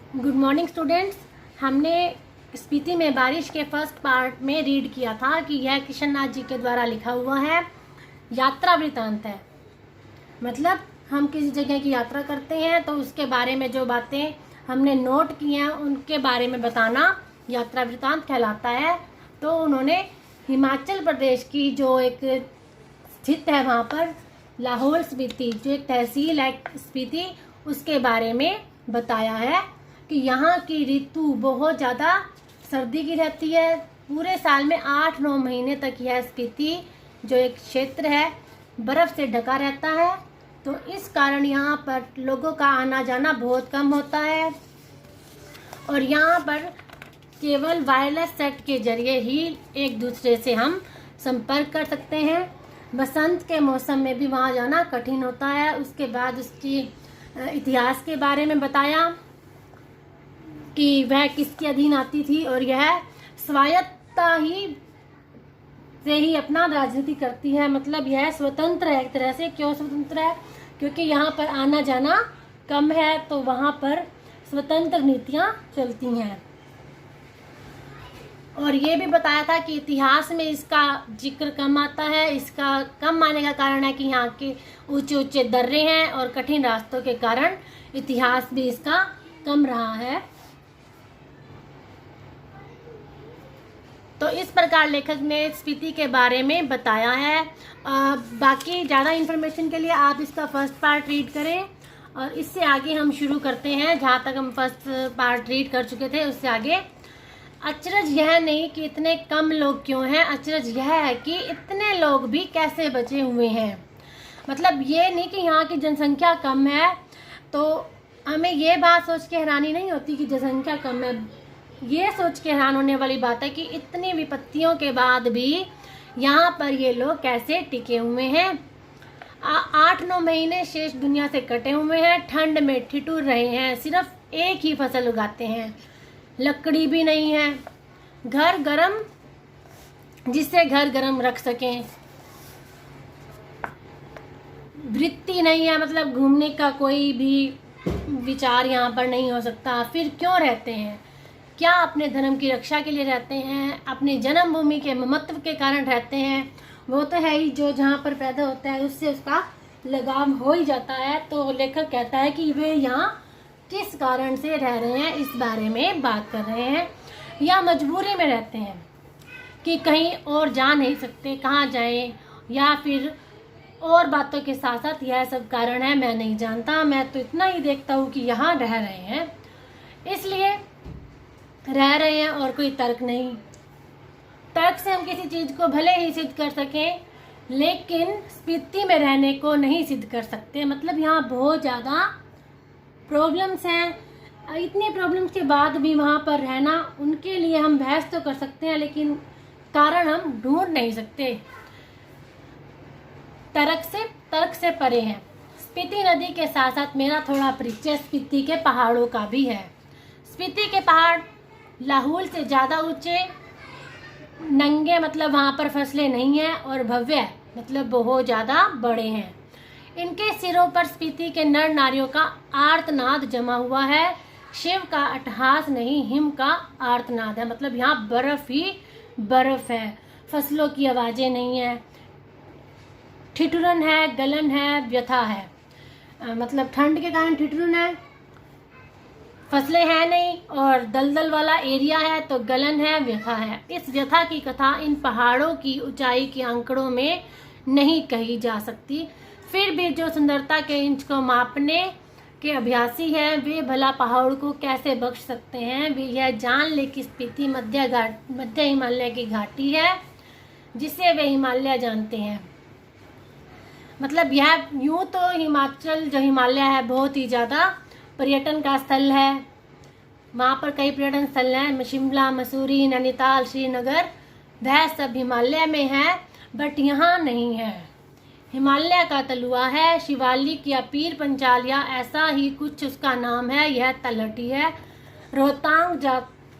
Good morning students. हमने स्पीति में बारिश के फर्स्ट पार्ट में रीड किया था कि यह किशन नाथ जी के द्वारा लिखा हुआ है, यात्रा वृतांत है। मतलब हम किसी जगह की यात्रा करते हैं तो उसके बारे में जो बातें हमने नोट की हैं उनके बारे में बताना यात्रा वृतांत कहलाता है। तो उन्होंने हिमाचल प्रदेश की जो एक स्थित है वहाँ पर लाहौल स्पीति, जो एक तहसील है स्पीति, उसके बारे में बताया है कि यहाँ की ऋतु बहुत ज़्यादा सर्दी की रहती है। पूरे साल में 8-9 महीने तक यह स्पीति जो एक क्षेत्र है बर्फ़ से ढका रहता है। तो इस कारण यहाँ पर लोगों का आना जाना बहुत कम होता है और यहाँ पर केवल वायरलेस सेट के जरिए ही एक दूसरे से हम संपर्क कर सकते हैं। बसंत के मौसम में भी वहाँ जाना कठिन होता है। उसके बाद उसकी इतिहास के बारे में बताया कि वह किसके अधीन आती थी और यह स्वायत्तता ही से ही अपना राजनीति करती है। मतलब यह स्वतंत्र है एक तरह से। क्यों स्वतंत्र है? क्योंकि यहाँ पर आना जाना कम है तो वहाँ पर स्वतंत्र नीतियाँ चलती हैं। और ये भी बताया था कि इतिहास में इसका जिक्र कम आता है। इसका कम आने का कारण है कि यहाँ के ऊंचे ऊंचे दर्रे हैं और कठिन रास्तों के कारण इतिहास भी इसका कम रहा है। तो इस प्रकार लेखक ने स्पीति के बारे में बताया है। बाकी ज़्यादा इन्फॉर्मेशन के लिए आप इसका फर्स्ट पार्ट रीड करें और इससे आगे हम शुरू करते हैं। जहाँ तक हम फर्स्ट पार्ट रीड कर चुके थे उससे आगे। अचरज यह नहीं कि इतने कम लोग क्यों हैं, अचरज यह है कि इतने लोग भी कैसे बचे हुए हैं। मतलब ये नहीं कि यहाँ की जनसंख्या कम है तो हमें ये बात सोच के हैरानी नहीं होती कि जनसंख्या कम है। ये सोच के हैरान होने वाली बात है कि इतनी विपत्तियों के बाद भी यहाँ पर ये लोग कैसे टिके हुए हैं। 8-9 महीने शेष दुनिया से कटे हुए हैं, ठंड में ठिठुर रहे हैं, सिर्फ एक ही फसल उगाते हैं, लकड़ी भी नहीं है, घर गरम जिससे घर गरम रख सकें, वृत्ति नहीं है, मतलब घूमने का कोई भी विचार यहाँ पर नहीं हो सकता। फिर क्यों रहते हैं? क्या अपने धर्म की रक्षा के लिए रहते हैं? अपनी जन्मभूमि के ममत्व के कारण रहते हैं? वो तो है ही, जो जहाँ पर पैदा होता है उससे उसका लगाव हो ही जाता है। तो लेखक कहता है कि वे यहाँ किस कारण से रह रहे हैं इस बारे में बात कर रहे हैं। या मजबूरी में रहते हैं कि कहीं और जा नहीं सकते, कहाँ जाएं, या फिर और बातों के साथ साथ यह सब कारण है मैं नहीं जानता, मैं तो इतना ही देखता हूँ कि यहाँ रह रहे हैं इसलिए रह रहे हैं और कोई तर्क नहीं। तर्क से हम किसी चीज़ को भले ही सिद्ध कर सकें लेकिन स्पीति में रहने को नहीं सिद्ध कर सकते। मतलब यहाँ बहुत ज़्यादा प्रॉब्लम्स हैं। इतनी प्रॉब्लम्स के बाद भी वहाँ पर रहना, उनके लिए हम बहस तो कर सकते हैं लेकिन कारण हम ढूंढ नहीं सकते। तर्क से परे हैं। स्पीति नदी के साथ साथ मेरा थोड़ा परिचय स्पीति के पहाड़ों का भी है। स्पीति के पहाड़ लाहौल से ज़्यादा ऊंचे, नंगे मतलब वहाँ पर फसलें नहीं हैं, और भव्य मतलब बहुत ज़्यादा बड़े हैं। इनके सिरों पर स्पीति के नर नारियों का आर्तनाद जमा हुआ है। शिव का अट्टहास नहीं, हिम का आर्तनाद है। मतलब यहाँ बर्फ ही बर्फ है, फसलों की आवाज़ें नहीं है, ठिठुरन है, गलन है, व्यथा है। मतलब ठंड के कारण ठिठुरन है, फसलें हैं नहीं, और दलदल वाला एरिया है तो गलन है, व्यथा है। इस व्यथा की कथा इन पहाड़ों की ऊंचाई के आंकड़ों में नहीं कही जा सकती। फिर भी जो सुंदरता के इंच को मापने के अभ्यासी हैं वे भला पहाड़ को कैसे बख्श सकते हैं। वे यह जान ले कि स्पीति मध्य हिमालय की घाटी है जिसे वे हिमालय जानते हैं। मतलब यह यूँ तो हिमाचल जो हिमालय है बहुत ही ज़्यादा पर्यटन का स्थल है। वहाँ पर कई पर्यटन स्थल हैं, शिमला, मसूरी, नैनीताल, श्रीनगर, वह सब हिमालय में है बट यहाँ नहीं है। हिमालय का तलुआ है, शिवालिक या पीर पंचाल या ऐसा ही कुछ उसका नाम है। यह तलहटी है, रोहतांग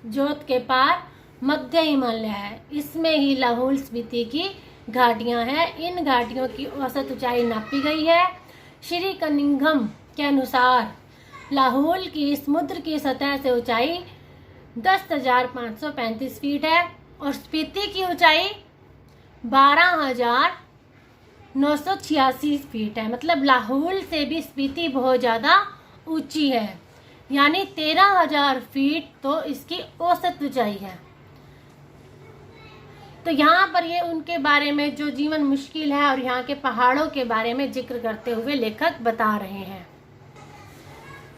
जोत के पार मध्य हिमालय है। इसमें ही लाहौल स्पीति की घाटियाँ हैं। इन घाटियों की औसत ऊंचाई नापी गई है। श्री कनिंघम के अनुसार लाहौल की समुद्र की सतह से ऊंचाई 10,535 फीट है और स्पीति की ऊंचाई 12,986 फीट है। मतलब लाहौल से भी स्पीति बहुत ज़्यादा ऊंची है, यानी 13,000 फीट तो इसकी औसत ऊंचाई है। तो यहाँ पर ये उनके बारे में जो जीवन मुश्किल है और यहाँ के पहाड़ों के बारे में जिक्र करते हुए लेखक बता रहे हैं।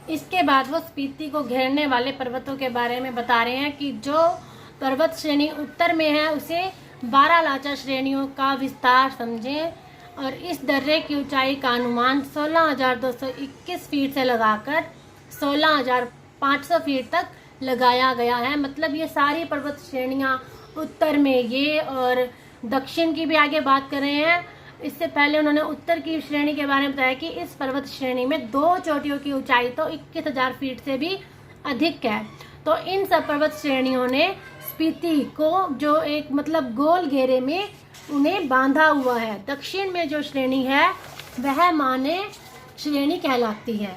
इसके बाद वो स्पीति को घेरने वाले पर्वतों के बारे में बता रहे हैं कि जो पर्वत श्रेणी उत्तर में है उसे 12 लाचा श्रेणियों का विस्तार समझें और इस दर्रे की ऊंचाई का अनुमान 16,221 फीट से लगाकर 16,500 फीट तक लगाया गया है। मतलब ये सारी पर्वत श्रेणियाँ उत्तर में ये और दक्षिण की भी आगे बात कर रहे हैं। इससे पहले उन्होंने उत्तर की श्रेणी के बारे में बताया कि इस पर्वत श्रेणी में 2 चोटियों की ऊंचाई तो 21,000 फीट से भी अधिक है। तो इन सब पर्वत श्रेणियों ने स्पीति को जो एक मतलब गोल घेरे में उन्हें बांधा हुआ है। दक्षिण में जो श्रेणी है वह माने श्रेणी कहलाती है।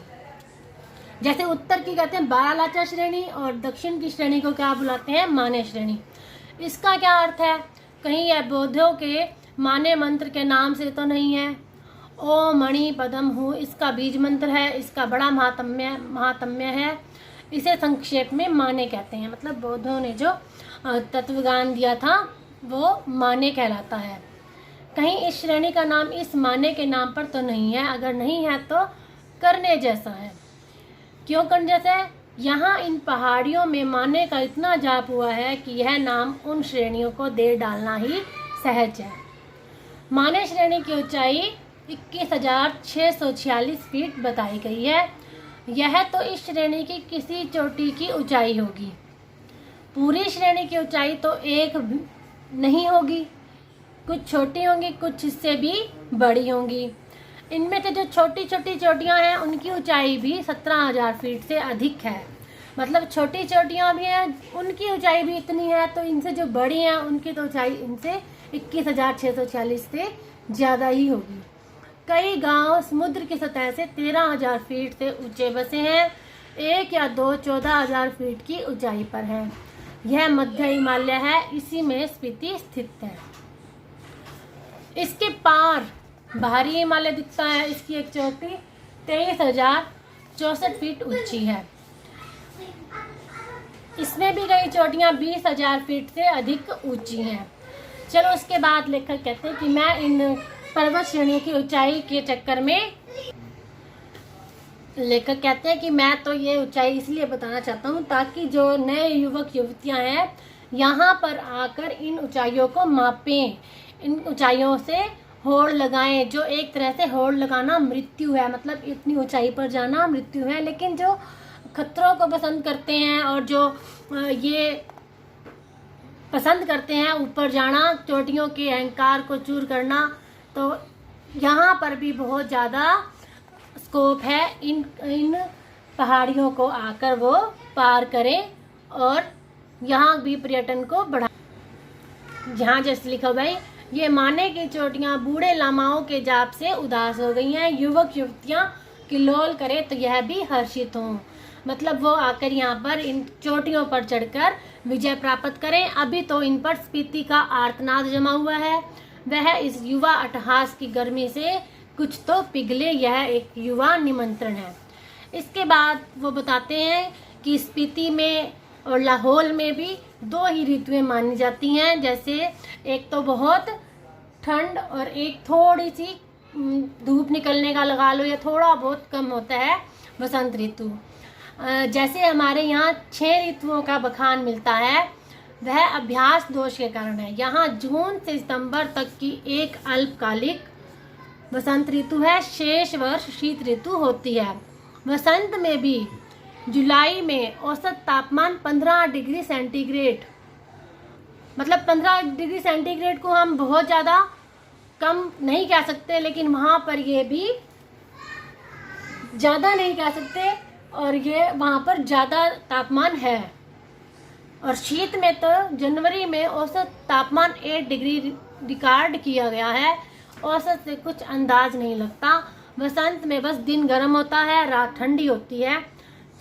जैसे उत्तर की कहते हैं 12 लाचा श्रेणी और दक्षिण की श्रेणी को क्या बुलाते हैं, माने श्रेणी। इसका क्या अर्थ है? कहीं यह बौद्धों के माने मंत्र के नाम से तो नहीं है। ओम मणि पदम हूँ इसका बीज मंत्र है, इसका बड़ा महात्म्य है। इसे संक्षेप में माने कहते हैं। मतलब बौद्धों ने जो तत्वज्ञान दिया था वो माने कहलाता है। कहीं इस श्रेणी का नाम इस माने के नाम पर तो नहीं है। अगर नहीं है तो करने जैसा है। क्यों करने जैसा है? यहाँ इन पहाड़ियों में माने का इतना जाप हुआ है कि यह नाम उन श्रेणियों को दे डालना ही सहज है। माने श्रेणी की ऊंचाई 21,646 फीट बताई गई है। यह तो इस श्रेणी की किसी चोटी की ऊंचाई होगी। पूरी श्रेणी की ऊंचाई तो एक नहीं होगी, कुछ छोटी होंगी, कुछ इससे भी बड़ी होंगी। इनमें से जो छोटी छोटी चोटियां हैं उनकी ऊंचाई भी 17,000 फीट से अधिक है। मतलब छोटी चोटियां भी हैं, उनकी ऊंचाई भी इतनी है। तो इनसे जो बड़ी हैं उनकी तो ऊंचाई इनसे 21,646 से ज़्यादा ही होगी। कई गांव समुद्र की सतह से 13,000 फीट से ऊंचे बसे हैं। 1 या 2 14,000 फीट की ऊंचाई पर है। यह मध्य हिमालय है, इसी में स्पीति स्थित है। इसके पार बाहरी हिमालय दिखता है। इसकी एक चोटी 23,064 फीट ऊंची है। इसमें भी कई चोटियां 20,000 फीट से अधिक ऊंची हैं। चलो उसके बाद लेखक कहते हैं कि मैं इन पर्वत श्रेणियों की ऊंचाई के चक्कर में लेखक कहते हैं कि मैं तो ये ऊंचाई इसलिए बताना चाहता हूँ ताकि जो नए युवक युवतियाँ हैं यहाँ पर आकर इन ऊंचाइयों को मापें, इन ऊंचाइयों से होड़ लगाएं। जो एक तरह से होड़ लगाना मृत्यु है। मतलब इतनी ऊंचाई पर जाना मृत्यु है। लेकिन जो खतरों को पसंद करते हैं और जो ये पसंद करते हैं ऊपर जाना, चोटियों के अहंकार को चूर करना, तो यहाँ पर भी बहुत ज़्यादा स्कोप है। इन पहाड़ियों को आकर वो पार करें और यहाँ भी पर्यटन को बढ़ा। यहाँ जैसे लिखा भाई, ये माने की चोटियाँ बूढ़े लामाओं के जाप से उदास हो गई हैं। युवक युवतियाँ किलोल करें तो यह भी हर्षित हों। मतलब वो आकर यहाँ पर इन चोटियों पर चढ़कर विजय प्राप्त करें। अभी तो इन पर स्पीति का आर्तनाद जमा हुआ है। वह इस युवा अट्टहास की गर्मी से कुछ तो पिघले, यह एक युवा निमंत्रण है। इसके बाद वो बताते हैं कि स्पीति में और लाहौल में भी 2 ही ऋतुएं मानी जाती हैं। जैसे एक तो बहुत ठंड और एक थोड़ी सी धूप निकलने का लगा लो या थोड़ा बहुत कम होता है बसंत ऋतु। जैसे हमारे यहाँ 6 ऋतुओं का बखान मिलता है, वह अभ्यास दोष के कारण है। यहाँ जून से सितंबर तक की एक अल्पकालिक बसंत ऋतु है, शेष वर्ष शीत ऋतु होती है। वसंत में भी जुलाई में औसत तापमान 15 डिग्री सेंटीग्रेड, मतलब 15 डिग्री सेंटीग्रेड को हम बहुत ज़्यादा कम नहीं कह सकते, लेकिन वहाँ पर ये भी ज़्यादा नहीं कह सकते और ये वहाँ पर ज़्यादा तापमान है। और शीत में तो जनवरी में औसत तापमान 8 डिग्री रिकॉर्ड किया गया है। औसत से कुछ अंदाज नहीं लगता। वसंत में बस दिन गर्म होता है, रात ठंडी होती है।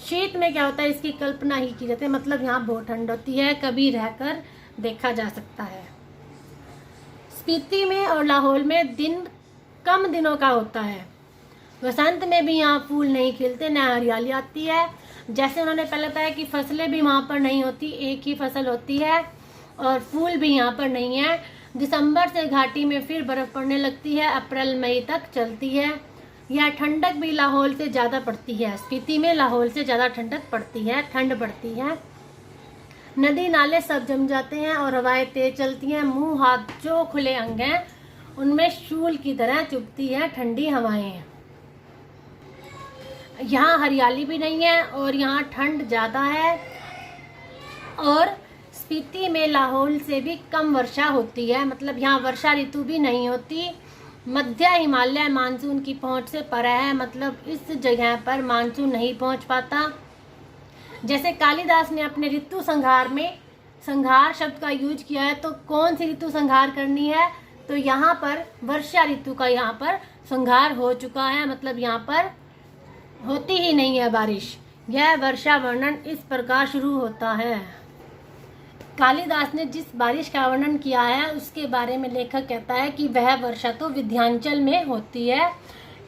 शीत में क्या होता है, इसकी कल्पना ही की जाती है, मतलब यहाँ बहुत ठंड होती है, कभी रहकर देखा जा सकता है। स्पीति में और लाहौल में दिन कम दिनों का होता है। वसंत में भी यहाँ फूल नहीं खिलते, न हरियाली आती है। जैसे उन्होंने पहले बताया कि फसलें भी वहाँ पर नहीं होती, एक ही फसल होती है, और फूल भी यहाँ पर नहीं है। दिसंबर से घाटी में फिर बर्फ़ पड़ने लगती है, अप्रैल मई तक चलती है। यह ठंडक भी लाहौल से ज़्यादा पड़ती है। स्पीति में लाहौल से ज़्यादा ठंडक पड़ती है, ठंड पड़ती है। नदी नाले सब जम जाते हैं और हवाएं तेज चलती हैं। मुंह हाथ जो खुले अंग हैं उनमें शूल की तरह चुभती है ठंडी हवाएं। यहाँ हरियाली भी नहीं है और यहाँ ठंड ज़्यादा है। और स्पीति में लाहौल से भी कम वर्षा होती है, मतलब यहाँ वर्षा ऋतु भी नहीं होती। मध्य हिमालय मानसून की पहुँच से परे है, मतलब इस जगह पर मानसून नहीं पहुँच पाता। जैसे कालिदास ने अपने ऋतु संहार में संहार शब्द का यूज किया है, तो कौन सी ऋतु संहार करनी है, तो यहाँ पर वर्षा ऋतु का यहाँ पर संहार हो चुका है, मतलब यहाँ पर होती ही नहीं है बारिश। यह वर्षा वर्णन इस प्रकार शुरू होता है। कालिदास ने जिस बारिश का वर्णन किया है उसके बारे में लेखक कहता है कि वह वर्षा तो विंध्याचल में होती है,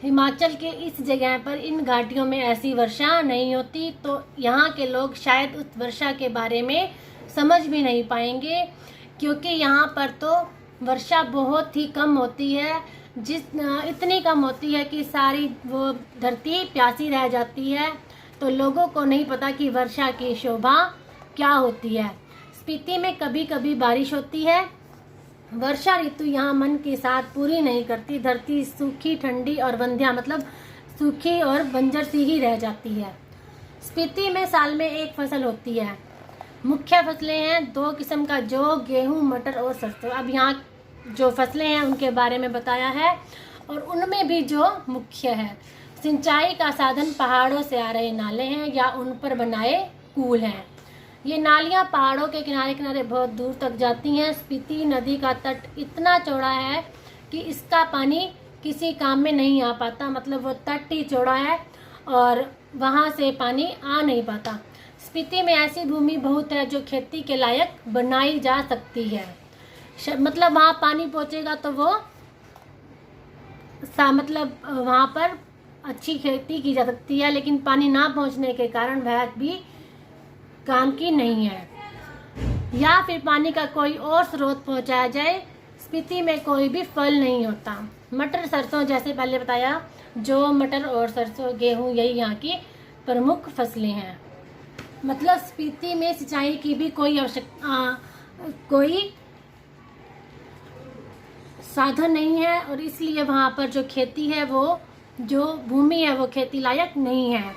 हिमाचल के इस जगह पर इन घाटियों में ऐसी वर्षा नहीं होती। तो यहाँ के लोग शायद उस वर्षा के बारे में समझ भी नहीं पाएंगे, क्योंकि यहाँ पर तो वर्षा बहुत ही कम होती है, इतनी कम होती है कि सारी वो धरती प्यासी रह जाती है। तो लोगों को नहीं पता कि वर्षा की शोभा क्या होती है। स्पीति में कभी कभी बारिश होती है। वर्षा ऋतु यहाँ मन के साथ पूरी नहीं करती। धरती सूखी ठंडी और बंध्या, मतलब सूखी और बंजर सी ही रह जाती है। स्पीति में साल में एक फसल होती है। मुख्य फसलें हैं दो किस्म का, जौ, गेहूँ, मटर और सरसों। अब यहाँ जो फसलें हैं उनके बारे में बताया है, और उनमें भी जो मुख्य है, सिंचाई का साधन पहाड़ों से आ रहे नाले हैं या उन पर बनाए कूल हैं। ये नालियाँ पहाड़ों के किनारे किनारे बहुत दूर तक जाती हैं। स्पीति नदी का तट इतना चौड़ा है कि इसका पानी किसी काम में नहीं आ पाता, मतलब वो तट ही चौड़ा है और वहाँ से पानी आ नहीं पाता। स्पीति में ऐसी भूमि बहुत है जो खेती के लायक बनाई जा सकती है, मतलब वहाँ पानी पहुँचेगा तो वो मतलब वहाँ पर अच्छी खेती की जा सकती है, लेकिन पानी ना पहुँचने के कारण वह भी काम की नहीं है। या फिर पानी का कोई और स्रोत पहुँचाया जाए। स्पीति में कोई भी फल नहीं होता। मटर सरसों, जैसे पहले बताया, जो मटर और सरसों, गेहूँ, यही यहाँ की प्रमुख फसलें हैं। मतलब स्पीति में सिंचाई की भी कोई कोई साधन नहीं है, और इसलिए वहाँ पर जो खेती है, वो जो भूमि है वो खेती लायक नहीं है।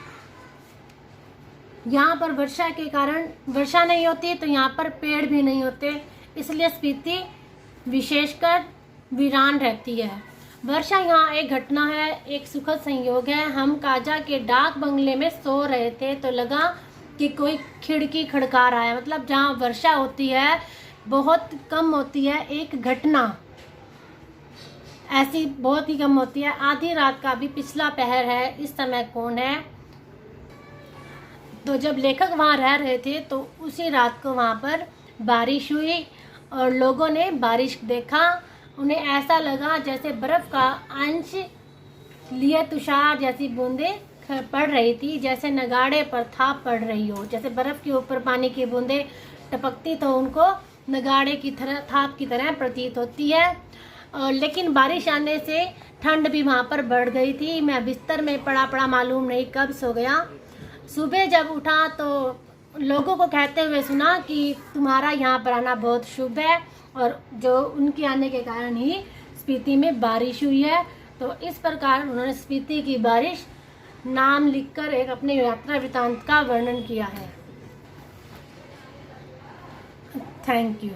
यहाँ पर वर्षा के कारण वर्षा नहीं होती, तो यहाँ पर पेड़ भी नहीं होते, इसलिए स्पीति विशेषकर वीरान रहती है। वर्षा यहाँ एक घटना है, एक सुखद संयोग है। हम काजा के डाक बंगले में सो रहे थे तो लगा कि कोई खिड़की खड़का रहा है। मतलब जहाँ वर्षा होती है बहुत कम होती है, एक घटना ऐसी बहुत ही कम होती है। आधी रात का भी पिछला पहर है, इस समय कौन है। तो जब लेखक वहाँ रह रहे थे तो उसी रात को वहाँ पर बारिश हुई और लोगों ने बारिश देखा। उन्हें ऐसा लगा जैसे बर्फ़ का अंश लिए तुषार जैसी बूंदें पड़ रही थी, जैसे नगाड़े पर थाप पड़ रही हो। जैसे बर्फ़ के ऊपर पानी की बूंदें टपकती तो उनको नगाड़े की तरह, थाप की तरह प्रतीत होती है। लेकिन बारिश आने से ठंड भी वहाँ पर बढ़ गई थी। मैं बिस्तर में पड़ा मालूम नहीं कब सो गया। सुबह जब उठा तो लोगों को कहते हुए सुना कि तुम्हारा यहाँ पर आना बहुत शुभ है, और जो उनके आने के कारण ही स्पीति में बारिश हुई है। तो इस प्रकार उन्होंने स्पीति की बारिश नाम लिखकर एक अपने यात्रा वृतांत का वर्णन किया है। Thank you.